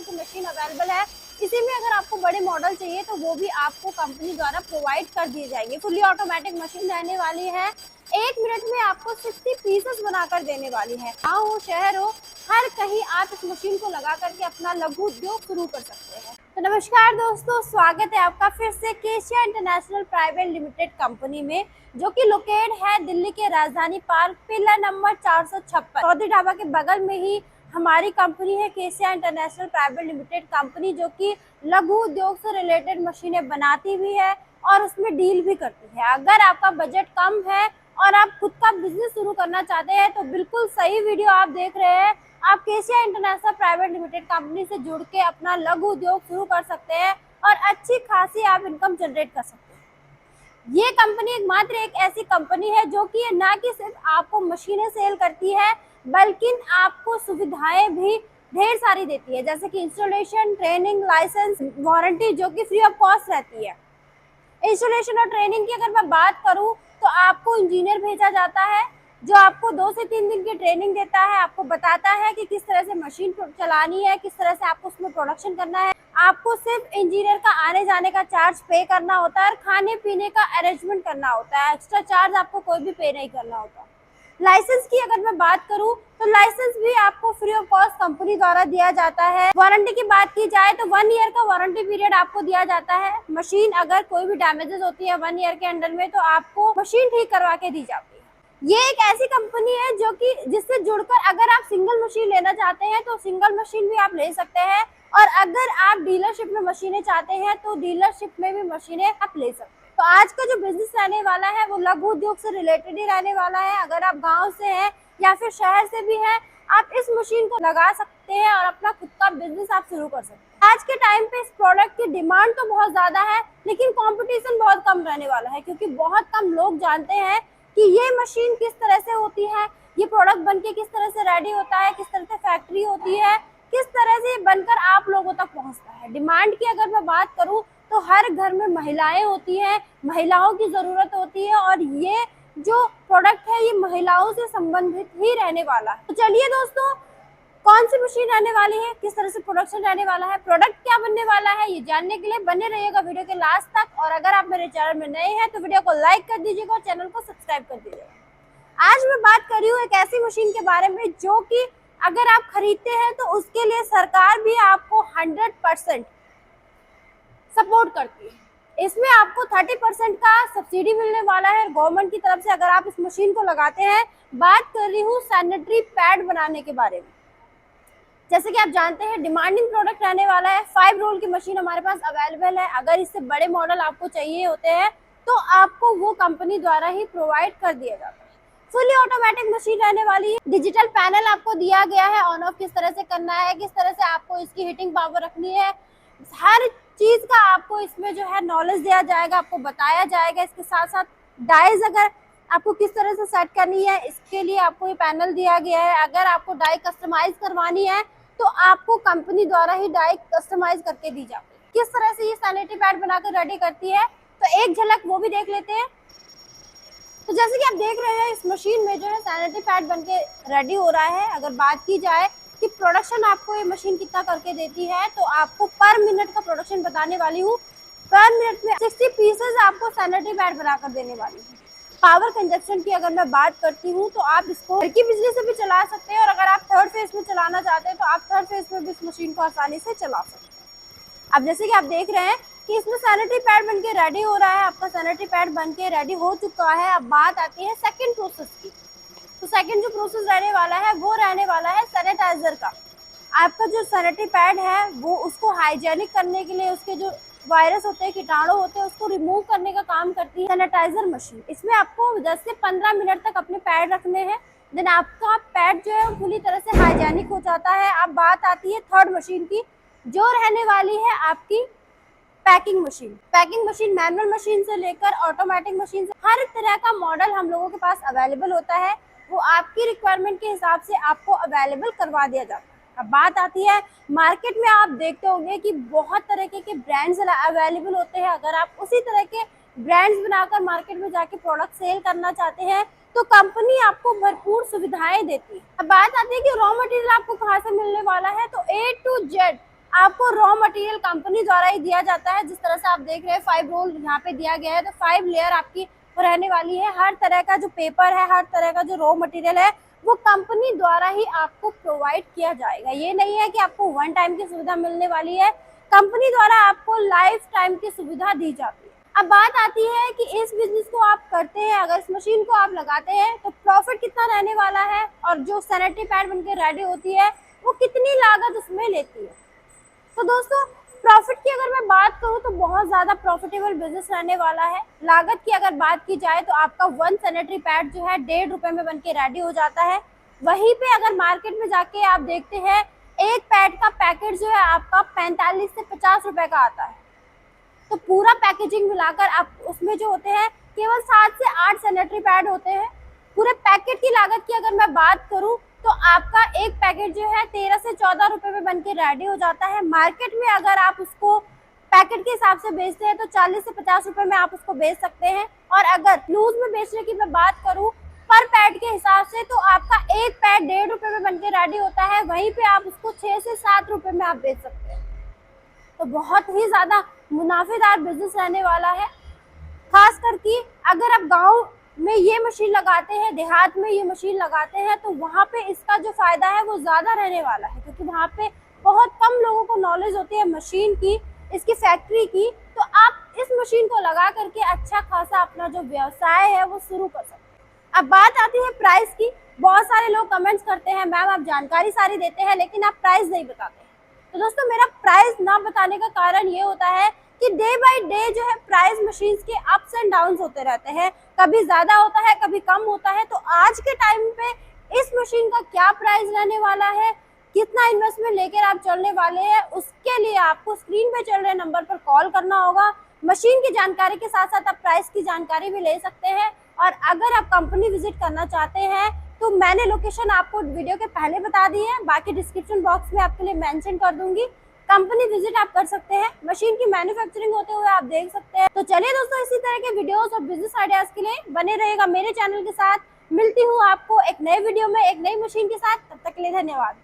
की machine available है। इसी में अगर आपको बड़े मॉडल चाहिए तो वो भी आपको कंपनी द्वारा प्रोवाइड कर दिए जाएंगे। फुली ऑटोमेटिक मशीन रहने वाली है। 1 मिनट में आपको 60 पीसेस बनाकर देने वाली है। गाँव हो शहर हो, हर कहीं आप इस मशीन को लगा करके अपना लघु उद्योग शुरू कर सकते हैं। तो नमस्कार दोस्तों, स्वागत है आपका फिर से Keshiya international private limited company में, जो कि लोकेट है दिल्ली के Rajdhani Park, pillar number 456 Chaudhary Dhaba के बगल में ही हमारी कंपनी है Keshiya international private limited company, जो कि लघु उद्योग से रिलेटेड मशीनें बनाती भी है और उसमें डील भी करती है। अगर आपका बजट कम है और आप खुद का बिजनेस शुरू करना चाहते हैं तो बिल्कुल सही वीडियो आप देख रहे हैं। आप केशिया इंटरनेशनल प्राइवेट लिमिटेड कंपनी से जुड़ के अपना लघु उद्योग शुरू कर सकते हैं और अच्छी खासी आप इनकम जनरेट कर सकते हैं। ये कंपनी एकमात्र एक ऐसी कंपनी है जो कि ना कि सिर्फ आपको मशीनें सेल करती है, बल्कि आपको सुविधाएं भी ढेर सारी देती है, जैसे कि इंस्टॉलेशन, ट्रेनिंग, लाइसेंस, वारंटी, जो कि फ्री ऑफ कॉस्ट रहती है। इंस्टॉलेशन और ट्रेनिंग की अगर मैं बात करूं तो आपको इंजीनियर भेजा जाता है जो आपको 2 से 3 दिन की ट्रेनिंग देता है, आपको बताता है कि किस तरह से मशीन चलानी है, किस तरह से आपको उसमें प्रोडक्शन करना है। आपको सिर्फ इंजीनियर का आने जाने का चार्ज पे करना होता है और खाने पीने का अरेंजमेंट करना होता है। एक्स्ट्रा चार्ज आपको कोई भी पे नहीं करना होता। लाइसेंस की अगर मैं बात करूं तो लाइसेंस भी आपको फ्री ऑफ कॉस्ट कंपनी द्वारा दिया जाता है। वारंटी की बात की जाए तो 1 ईयर का वारंटी पीरियड आपको दिया जाता है। मशीन अगर कोई भी डैमेजेस होती है 1 ईयर के अंडर में तो आपको मशीन ठीक करवा के दी जाती है। ये एक ऐसी कंपनी है जो कि जिससे जुड़कर अगर आप सिंगल मशीन लेना चाहते हैं तो सिंगल मशीन भी आप ले सकते हैं, और अगर आप डीलरशिप में मशीनें चाहते हैं तो डीलरशिप में भी मशीनें आप ले सकते हैं। तो आज का जो बिजनेस रहने वाला है वो लघु उद्योग से रिलेटेड ही रहने वाला है। अगर आप गांव से हैं या फिर शहर से भी हैं, आप इस मशीन को लगा सकते हैं और अपना खुद का बिजनेस आप शुरू कर सकते हैं। आज के टाइम पे इस प्रोडक्ट की डिमांड तो बहुत ज्यादा है, लेकिन कंपटीशन बहुत कम रहने वाला है, क्योंकि बहुत कम लोग जानते हैं कि ये मशीन किस तरह से होती है, ये प्रोडक्ट बनके किस तरह से रेडी होता है, किस तरह से फैक्ट्री होती है, किस तरह से बनकर आप लोगों तक पहुंचता है। डिमांड की अगर मैं बात करूं तो हर घर में महिलाएं होती हैं, महिलाओं की जरूरत होती है, और ये जो प्रोडक्ट है ये महिलाओं से संबंधित ही रहने वाला है। तो चलिए दोस्तों, कौन सी मशीन रहने वाली है, किस तरह से प्रोडक्शन रहने वाला है, प्रोडक्ट क्या बनने वाला है, ये जानने के लिए बने रहिएगा वीडियो के लास्ट तक। और अगर आप मेरे चैनल में नए हैं तो वीडियो को लाइक कर दीजिएगा और चैनल को सब्सक्राइब कर दीजिएगा। आज मैं बात कर रही हूँ एक ऐसी मशीन के बारे में जो कि अगर आप खरीदते हैं तो उसके लिए सरकार भी आपको 100% सपोर्ट करती है। इसमें आपको 30% का सब्सिडी मिलने वाला है गवर्नमेंट की तरफ से अगर आप इस मशीन को लगाते हैं। बात कर रही हूँ सैनिटरी पैड बनाने के बारे में। जैसे कि आप जानते हैं डिमांडिंग प्रोडक्ट रहने वाला है। 5 रोल की मशीन हमारे पास अवेलेबल है। अगर इससे बड़े मॉडल आपको चाहिए होते हैं तो आपको वो कंपनी द्वारा ही प्रोवाइड कर दिया जाता है। फुली ऑटोमेटिक मशीन रहने वाली है। डिजिटल पैनल आपको दिया गया है, ऑन ऑफ किस तरह से करना है, किस तरह से आपको इसकी हीटिंग पावर रखनी है, हर चीज का आपको इसमें जो है नॉलेज दिया जाएगा, आपको बताया जाएगा। इसके साथ साथ डाइज अगर आपको किस तरह से सेट करनी है, इसके लिए आपको ये पैनल दिया गया है। अगर आपको डाई कस्टमाइज करवानी है तो आपको कंपनी द्वारा ही डाई कस्टमाइज करके दी जाती है। किस तरह से ये सैनिटरी पैड बनाकर रेडी करती है तो एक झलक वो भी देख लेते हैं। तो जैसे कि आप देख रहे हैं इस मशीन में जो है सैनिटरी पैड बनके रेडी हो रहा है। अगर बात की जाए कि प्रोडक्शन आपको ये मशीन कितना करके देती है तो आपको पर मिनट का प्रोडक्शन बताने वाली हूँ। पर मिनट में 60 पीसेस आपको सैनिटरी पैड बनाकर देने वाली हूँ। पावर कंजप्शन की अगर मैं बात करती हूँ तो आप इसको घर की बिजली से भी चला सकते हैं, और अगर आप 3rd फेज में चलाना चाहते हैं तो आप 3rd फेज में भी इस मशीन को आसानी से चला सकते हैं। अब जैसे कि आप देख रहे हैं कि इसमें सैनिटरी पैड बनके रेडी हो रहा है। आपका सैनिटरी पैड बनके रेडी हो चुका है। अब बात आती है सेकंड प्रोसेस की। तो सेकंड जो प्रोसेस रहने वाला है वो रहने वाला है सैनिटाइजर का। आपका जो सैनिटरी पैड है वो उसको हाइजेनिक करने के लिए, उसके जो वायरस होते हैं, कीटाणु होते हैं, उसको रिमूव करने का काम करती है सैनिटाइजर मशीन। इसमें आपको 10 से 15 मिनट तक अपने पैड रखने हैं, देन आपका पैड जो है पूरी तरह से हाइजेनिक हो जाता है। अब बात आती है 3rd मशीन की, जो रहने वाली है आपकी packing machine. Packing machine manual machine से लेकर ऑटोमेटिक मशीन से हर तरह का मॉडल हम लोगों के पास अवेलेबल होता है। वो आपकी रिक्वायरमेंट के हिसाब से आपको अवेलेबल करवा दिया जाता है। अब बात आती है मार्केट में आप देखते होंगे कि बहुत तरह के ब्रांड्स अवेलेबल होते हैं। अगर आप उसी तरह के ब्रांड्स बनाकर मार्केट में जाके प्रोडक्ट सेल करना चाहते हैं तो कंपनी आपको भरपूर सुविधाएं देती है। अब बात आती है कि रॉ मटेरियल आपको कहाँ से मिलने वाला है, तो A to Z आपको रॉ मटेरियल कंपनी द्वारा ही दिया जाता है। जिस तरह से आप देख रहे हैं 5 रोल यहाँ पे दिया गया है, तो 5 लेयर आपकी रहने वाली है। हर तरह का जो पेपर है, हर तरह का जो रॉ मटेरियल है, वो कंपनी द्वारा ही आपको प्रोवाइड किया जाएगा। ये नहीं है कि आपको वन टाइम की सुविधा मिलने वाली है, कंपनी द्वारा आपको लाइफ टाइम की सुविधा दी जाती है। अब बात आती है कि इस बिजनेस को आप करते हैं, अगर इस मशीन को आप लगाते हैं तो प्रॉफिट कितना रहने वाला है, और जो सैनिटरी पैड बनके रेडी होती है वो कितनी लागत उसमें लेती है। तो दोस्तों, प्रॉफिट की अगर मैं बात करूं तो बहुत ज़्यादा प्रॉफिटेबल बिजनेस रहने वाला है। लागत की अगर बात की जाए तो आपका 1 सैनिटरी पैड जो है 1.5 रुपये में बनके रेडी हो जाता है। वहीं पे अगर मार्केट में जाके आप देखते हैं, एक पैड का पैकेट जो है आपका 45 से 50 रुपए का आता है। तो पूरा पैकेजिंग मिलाकर आप उसमें जो होते हैं केवल 7 से 8 सैनिटरी पैड होते हैं। पूरे पैकेट की लागत की अगर मैं बात करूं तो आपका एक पैकेट जो है 13 से 14 रुपए में बनके रेडी हो जाता है। मार्केट में अगर आप उसको पैकेट के हिसाब से बेचते हैं तो 40 से 50 रुपए में आप उसको बेच सकते हैं। और अगर लूज में बेचने की मैं बात करूं पर पैड के हिसाब से, तो आपका एक पैड 1.5 रुपए में बनके रेडी होता है। वहीं पे आप उसको 6 से 7 रुपए में आप बेच सकते हैं। तो बहुत ही ज्यादा मुनाफेदार बिजनेस रहने वाला है। खास करके अगर आप गांव में ये मशीन लगाते हैं, देहात में ये मशीन लगाते हैं, तो वहाँ पे इसका जो फायदा है वो ज्यादा रहने वाला है, क्योंकि वहाँ पे बहुत कम लोगों को नॉलेज होती है मशीन की, इसकी फैक्ट्री की। तो आप इस मशीन को लगा करके अच्छा खासा अपना जो व्यवसाय है वो शुरू कर सकते हैं। अब बात आती है प्राइस की। बहुत सारे लोग कमेंट्स करते हैं, मैम आप जानकारी सारी देते हैं लेकिन आप प्राइस नहीं बताते। तो दोस्तों, मेरा प्राइस ना बताने का कारण ये होता है कि डे बाय डे जो है प्राइस मशीन्स के अप्स एंड डाउन्स होते रहते हैं। कभी ज्यादा होता है, कभी कम होता है। तो आज के टाइम पे इस मशीन का क्या प्राइस रहने वाला है, कितना इन्वेस्टमेंट लेकर आप चलने वाले हैं, उसके लिए आपको स्क्रीन पे चल रहे नंबर पर कॉल करना होगा। मशीन की जानकारी के साथ साथ आप प्राइस की जानकारी भी ले सकते हैं। और अगर आप कंपनी विजिट करना चाहते हैं तो मैंने लोकेशन आपको वीडियो के पहले बता दी है, बाकी डिस्क्रिप्शन बॉक्स में आपके लिए मेंशन कर दूंगी। कंपनी विजिट आप कर सकते हैं, मशीन की मैन्युफैक्चरिंग होते हुए आप देख सकते हैं। तो चलिए दोस्तों, इसी तरह के वीडियोस और बिजनेस आइडियाज के लिए बने रहेगा मेरे चैनल के साथ। मिलती हूँ आपको एक नए वीडियो में एक नई मशीन के साथ। तब तक के लिए धन्यवाद।